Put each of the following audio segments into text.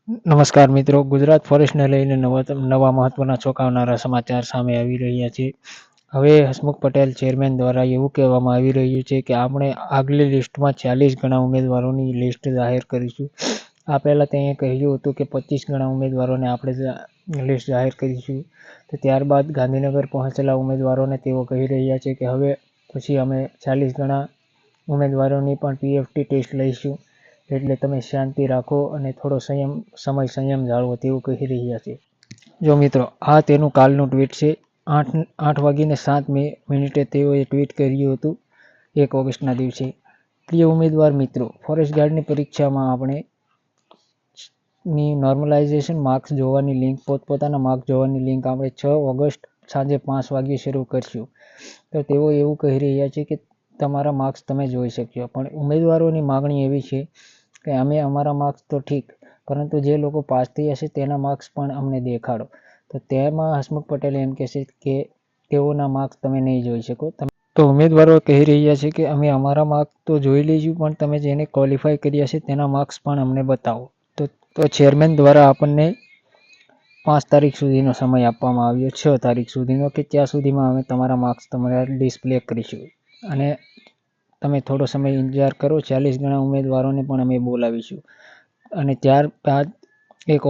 નમસ્કાર મિત્રો, ગુજરાત ફોરેસ્ટને લઈને નવા મહત્વના ચોંકાવનારા સમાચાર સામે આવી રહ્યા છે. હવે હસમુખ પટેલ ચેરમેન દ્વારા એવું કહેવામાં આવી રહ્યું છે કે આપણે આગલી લિસ્ટમાં 40 ગણા ઉમેદવારોની લિસ્ટ જાહેર કરીશું. આ પહેલાં તેણે કહ્યું હતું કે 25 ગણા ઉમેદવારોને આપણે લિસ્ટ જાહેર કરીશું. તો ત્યારબાદ ગાંધીનગર પહોંચેલા ઉમેદવારોને તેઓ કહી રહ્યા છે કે હવે પછી અમે 40 ગણા ઉમેદવારોની પણ PFT ટેસ્ટ લઈશું. એટલે તમે શાંતિ રાખો અને થોડો સંયમ જાળવો તેવું કહી રહ્યા છે. જો મિત્રો, આ તેનું કાલનું ટ્વીટ છે. 8:07 તેઓએ ટ્વીટ કર્યું હતું 1 ઓગસ્ટના દિવસે. પ્રિય ઉમેદવાર મિત્રો, ફોરેસ્ટ ગાર્ડની પરીક્ષામાં આપણે ની નોર્મલાઇઝેશન માર્ક્સ જોવાની લિંક પોતપોતાના માર્ક્સ જોવાની લિંક આપણે 6 ઓગસ્ટ સાંજે 5 વાગ્યે શરૂ કરશું. તો તેઓ એવું કહી રહ્યા છે કે તમારા માર્ક્સ તમે જોઈ શકશો. પણ ઉમેદવારોની માગણી એવી છે કે અમે અમારા માર્ક્સ તો ઠીક, પરંતુ જે લોકો પાસ થયા છે તેના માર્ક્સ પણ અમને દેખાડો. તો તેમાં હસમુખ પટેલ એમ કહેશે કે તેઓના માર્ક્સ તમે નહીં જોઈ શકો. તો ઉમેદવારો કહી રહ્યા છે કે અમે અમારા માર્ક્સ તો જોઈ લઈશું, પણ તમે જેને ક્વોલિફાય કર્યા છે તેના માર્ક્સ પણ અમને બતાવો. તો ચેરમેન દ્વારા આપણને 5 તારીખ સુધીનો સમય આપવામાં આવ્યો, 6 તારીખ સુધીનો, કે ત્યાં સુધીમાં અમે તમારા માર્ક્સ તમારા ડિસ્પ્લે કરીશું. અને તમે થોડો સમય ઇંતજાર કરો. 40 ગણા ઉમેદવારોને પણ અમે બોલાવીશું. અને ત્યારબાદ એક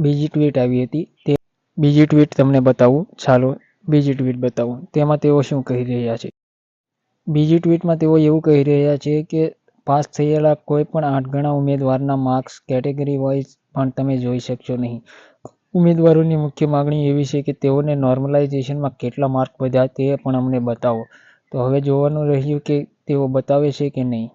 બીજી ટ્વીટ આવી હતી. તે બીજી ટ્વીટ તમને બતાવું. ચાલો બીજી ટ્વીટ બતાવું. તેમાં તેઓ શું કહી રહ્યા છે. બીજી ટ્વીટમાં તેઓ એવું કહી રહ્યા છે કે પાસ થયેલા કોઈ પણ 8 ગણા ઉમેદવારના માર્ક્સ કેટેગરી વાઇઝ પણ તમે જોઈ શકશો નહીં. ઉમેદવારોની મુખ્ય માગણી એવી છે કે તેઓને નોર્મલાઇઝેશનમાં કેટલા માર્ક વધ્યા તે પણ અમને બતાવો. તો હવે જોવાનું રહ્યું કે તેઓ બતાવે છે કે નહીં.